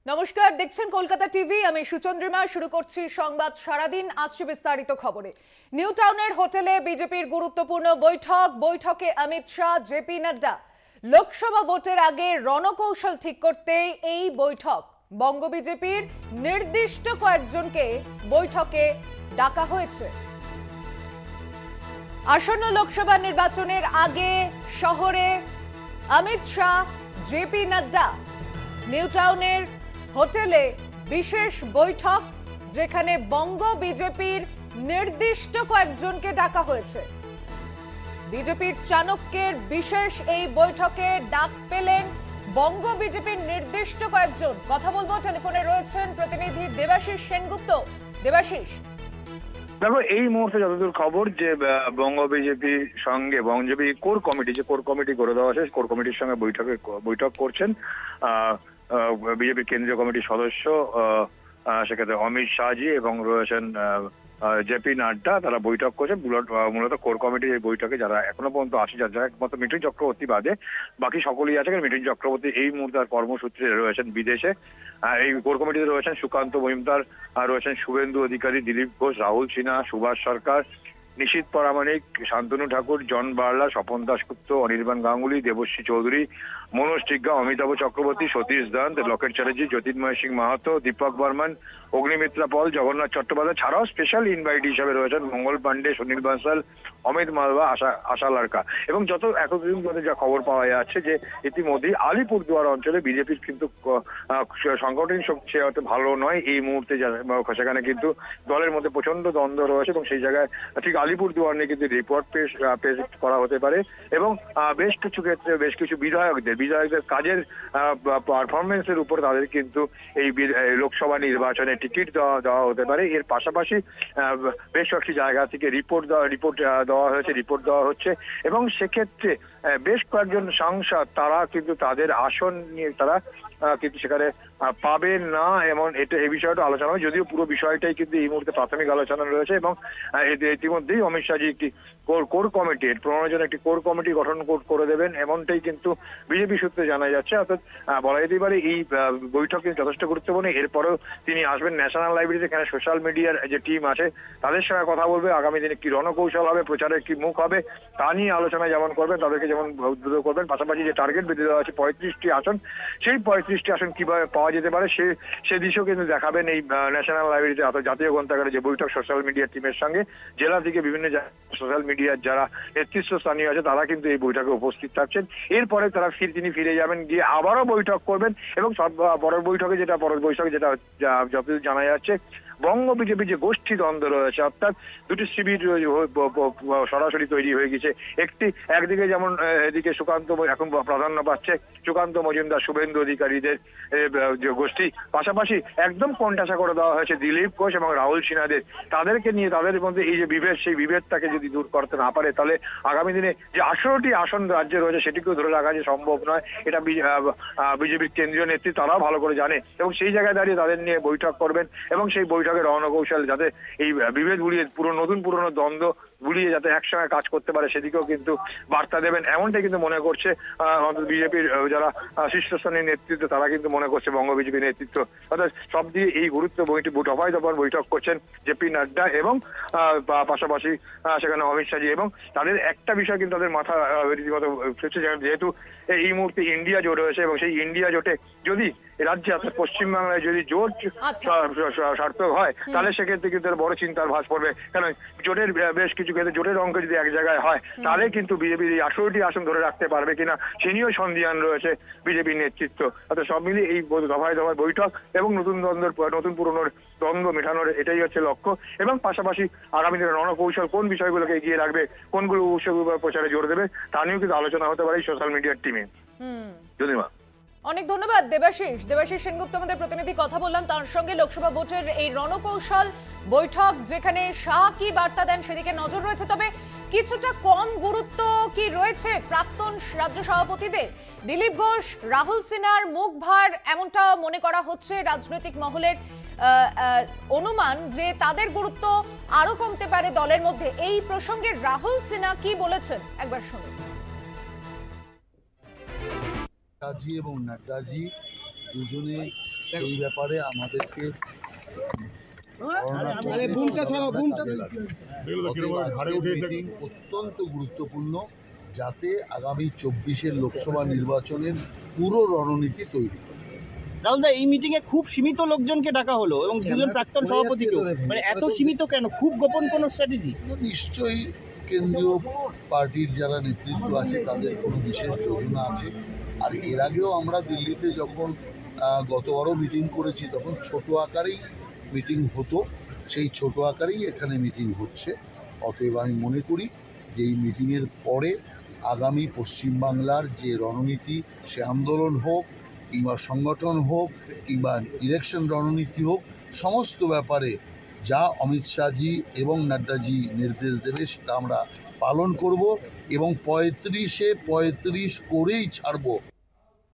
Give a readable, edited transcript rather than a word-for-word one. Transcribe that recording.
নমস্কার, দেখছেন কলকাতা টিভি। আমি সুচন্দ্রিমা। শুরু করছি সংবাদ সারাদিন। আসছে বিস্তারিত খবরে। নিউ টাউনের হোটেলে বিজেপির গুরুত্বপূর্ণ বৈঠকে অমিত শাহ, জেপি নাড্ডা। লোকসভা ভোটের আগে রণকৌশল ঠিক করতেই এই বৈঠক। বঙ্গ বিজেপির নির্দিষ্ট কয়েকজনকে বৈঠকে ডাকা হয়েছে। আসন্ন লোকসভা নির্বাচনের আগে শহরে অমিত শাহ, জেপি নাড্ডা। নিউ টাউনের হোটেলে বিশেষ বৈঠক, যেখানে বঙ্গ বিজেপির নির্দিষ্ট কয়েকজনকে ডাকা হয়েছে। বিজেপির চাণক্যের বিশেষ এই বৈঠকে ডাক পেলেন বঙ্গ বিজেপির নির্দিষ্ট কয়েকজন। কথা বলবো, টেলিফোনে রয়েছেন প্রতিনিধি দেবাশিস সেনগুপ্ত। দেবাশিস, দেখো, এই মুহূর্তে যতদূর খবর যে বঙ্গ বিজেপির সঙ্গে বঙ্গ বিজেপি কোর কমিটি করে দেওয়া আছে, কোর কমিটির সঙ্গে বৈঠক করছেন বিজেপি কেন্দ্রীয় কমিটির সদস্য সেক্ষেত্রে অমিত শাহজি এবং রয়েছেন জেপি নাড্ডা। তারা বৈঠক করছেন মূলত কোর কমিটির এই বৈঠকে যারা এখনো পর্যন্ত আছে, যারা একমাত্র মিঠুন চক্রবর্তী বাদে বাকি সকলেই আছে। মিঠুন চক্রবর্তী এই মুহূর্তে কর্মসূত্রে রয়েছেন বিদেশে। এই কোর কমিটিতে রয়েছেন সুকান্ত মজুমদার, রয়েছেন শুভেন্দু অধিকারী, দিলীপ ঘোষ, রাহুল সিনহা, সুভাষ সরকার, নিশীথ প্রামাণিক, শান্তনু ঠাকুর, জন বার্লা, স্বপন দাশগুপ্ত, অনির্বাণ গাঙ্গুলি, দেবশ্রী চৌধুরী, মনোজ টিগ্গা, অমিতাভ চক্রবর্তী, সতীশ দান্ত, লকেট চ্যাটার্জি, জ্যোতির্ময় সিং মাহাতো, দীপক বর্মন, অগ্নিমিত্রা পল, জগন্নাথ চট্টোপাধ্যায় ছাড়াও স্পেশাল ইনভাইট হিসেবে রয়েছেন মঙ্গল পান্ডে, সুনীল বানসাল, অমিত মালবা, আশা লারকা। এবং যত এতদিন ধরে যা খবর পাওয়া যাচ্ছে যে ইতিমধ্যেই আলিপুরদুয়ার অঞ্চলে বিজেপির কিন্তু সংগঠন শক্তি হয়তো ভালো নয় এই মুহূর্তে, সেখানে কিন্তু দলের মধ্যে প্রচন্ড দ্বন্দ্ব রয়েছে এবং সেই জায়গায় ঠিক আলিপুরদুয়ার নিয়ে কিন্তু রিপোর্ট পেশ করা হতে পারে। এবং বেশ কিছু ক্ষেত্রে বেশ কিছু বিধায়কদের কাজের পারফরমেন্সের উপর তাদের কিন্তু এই লোকসভা নির্বাচনে টিকিট দেওয়া হতে পারে। এর পাশাপাশি বেশ কয়েকটি জায়গা থেকে রিপোর্ট দেওয়া হচ্ছে এবং সেক্ষেত্রে বেশ কয়েকজন সাংসদ তারা কিন্তু তাদের আসন নিয়ে তারা কিন্তু সেখানে পাবেন না, এমন এই বিষয়টা আলোচনা হয়। যদিও পুরো বিষয়টাই কিন্তু এই মুহূর্তে প্রাথমিক আলোচনা রয়েছে এবং ইতিমধ্যেই অমিত শাহজি একটি কোর কমিটি প্রণয়নের একটি কোর কমিটি গঠন করে দেবেন, এমনটাই কিন্তু বিজেপি সূত্রে জানা যাচ্ছে। অর্থাৎ বলা যেতে পারে এই বৈঠক কিন্তু যথেষ্ট গুরুত্বপূর্ণ। এরপরেও তিনি আসবেন ন্যাশনাল লাইব্রেরিতে, এখানে সোশ্যাল মিডিয়ার যে টিম আছে তাদের সঙ্গে কথা বলবে। আগামী দিনে কি রণকৌশল হবে, প্রচারের কি মুখ হবে তা নিয়ে আলোচনায় যেমন করবেন, তাদেরকে যেমন উদ্বুদ্ধ করবেন। পাশাপাশি যে টার্গেট বেঁধে দেওয়া আছে 35টি আসন, সেই 35টি আসন কিভাবে পাওয়া যেতে পারে সে দিশও কিন্তু দেখাবেন এই ন্যাশনাল লাইব্রেরিতে, অর্থাৎ জাতীয় গ্রন্থাগারে যে বৈঠক সোশ্যাল মিডিয়ার টিমের সঙ্গে। জেলা থেকে বিভিন্ন সোশ্যাল মিডিয়ার যারা নেতৃত্বস্থানীয় আছে তারা কিন্তু এই বৈঠকে উপস্থিত থাকছেন। এরপরে তিনি ফিরে যাবেন, গিয়ে আবারও বৈঠক করবেন এবং পরের বৈঠকে যেটা যতদূর জানা যাচ্ছে বঙ্গ বিজেপি যে গোষ্ঠী দ্বন্দ্ব রয়েছে, অর্থাৎ দুটি শিবির সরাসরি তৈরি হয়ে গেছে। একদিকে যেমন এদিকে সুকান্ত এখন প্রাধান্য পাচ্ছে সুকান্ত মজুমদার, শুভেন্দু অধিকারীদের যে গোষ্ঠী, পাশাপাশি একদম কোণঠাসা করে দেওয়া হয়েছে দিলীপ ঘোষ এবং রাহুল সিনহাদের। তাদেরকে নিয়ে তাদের মধ্যে এই যে বিভেদ, সেই বিভেদটাকে যদি দূর করতে না পারে তাহলে আগামী দিনে যে 18টি আসন রাজ্যে রয়েছে সেটিকেও ধরে রাখা যে সম্ভব নয়। এটা বিজেপির কেন্দ্রীয় নেতৃত্ব তারাও ভালো করে জানে এবং সেই জায়গায় দাঁড়িয়ে তাদের নিয়ে বৈঠক করবেন এবং সেই বৈঠকের রণকৌশল যাতে এই বিভেদ গুলিয়ে পুরনো দ্বন্দ্ব গুলিয়ে যাতে একসঙ্গে কাজ করতে পারে সেদিকেও কিন্তু বার্তা দেবেন, এমনটাই কিন্তু মনে করছে বিজেপির যারা শীর্ষস্থানীয় নেতৃত্ব তারা কিন্তু মনে করছে বঙ্গ বিজেপির নেতৃত্ব। অর্থাৎ সব দিয়ে এই গুরুত্ব দফায় বৈঠক করছেন জেপি নাড্ডা এবং পাশাপাশি সেখানে অমিত শাহজি। এবং তাদের একটা বিষয় কিন্তু তাদের মাথা রীতিমতো যেহেতু এই মুহূর্তে ইন্ডিয়া জোট হয়েছে এবং সেই ইন্ডিয়া জোটে যদি রাজ্যে অর্থাৎ পশ্চিমবাংলায় যদি জোট সার্থক হয় তাহলে সেক্ষেত্রে কিন্তু বড় চিন্তার ভাঁজ পড়বে। কারণ জোটের বেশ কিছু ক্ষেত্রে জোটের অঙ্ক যদি এক জায়গায় হয় তাহলে কিন্তু বিজেপির এই 18টি আসন ধরে রাখতে পারবে কিনা সে নিয়েও সন্দিহান রয়েছে বিজেপির নেতৃত্ব। অর্থাৎ সব মিলিয়ে এই দফায় বৈঠক এবং নতুন পুরনোর দ্বন্দ্ব মেটানোর এটাই হচ্ছে লক্ষ্য। এবং পাশাপাশি আগামী দিনে রণকৌশল কোন বিষয়গুলোকে এগিয়ে রাখবে, কোনগুলো প্রচারে জোর দেবে তা নিয়েও কিন্তু আলোচনা হতে পারে সোশ্যাল মিডিয়ার টিমে। যদি অনেক ধন্যবাদ দেবাশিস সেনগুপ্ত আমাদের প্রতিনিধি। কথা বললাম তার সঙ্গে। লোকসভা ভোটের এই রণকৌশল বৈঠক, যেখানে শাহ কি বার্তা দেন সেদিকে নজর রয়েছে। তবে কিছুটা কম গুরুত্ব কি রয়েছে প্রাক্তন রাজ্য সভাপতিদের? দিলীপ ঘোষ, রাহুল সিনহার মুখ ভার, এমনটা মনে করা হচ্ছে রাজনৈতিক মহলের অনুমান যে তাদের গুরুত্ব আরো কমতে পারে দলের মধ্যে। এই প্রসঙ্গে রাহুল সিনহা কি বলেছেন একবার শুনুন। শাহজি এবং নাড্ডাজি দুজনে সেই ব্যাপারে আমাদেরকে মিটিং অত্যন্ত গুরুত্বপূর্ণ, যাতে আগামী 24-এর লোকসভা নির্বাচনের পুরো রণনীতি তৈরি। রাহুল দা, এই মিটিং এ খুব সীমিত লোকজনকে ডাকা হলো এবং দুজন প্রাক্তন সভাপতিকেও, মানে এত সীমিত কেন? খুব গোপন কোন স্ট্র্যাটেজি? নিশ্চয়ই কেন্দ্রীয় পার্টির যারা নেতৃত্ব আছে তাদের কোনো বিশেষ যোজনা আছে। আর এর আগেও আমরা দিল্লিতে যখন গতবারও মিটিং করেছি তখন ছোট আকারেই মিটিং হতো, সেই ছোট আকারেই এখানে মিটিং হচ্ছে। অতএব আমি মনে করি যে এই মিটিংয়ের পরে আগামী পশ্চিমবাংলার যে রণনীতি, সে আন্দোলন হোক কিংবা সংগঠন হোক কিংবা ইলেকশন রণনীতি হোক, সমস্ত ব্যাপারে যা অমিত শাহজি এবং নাড্ডাজি নির্দেশ দেবে সেটা আমরা পালন করব এবং 35-এ 35 করেই ছাড়ব।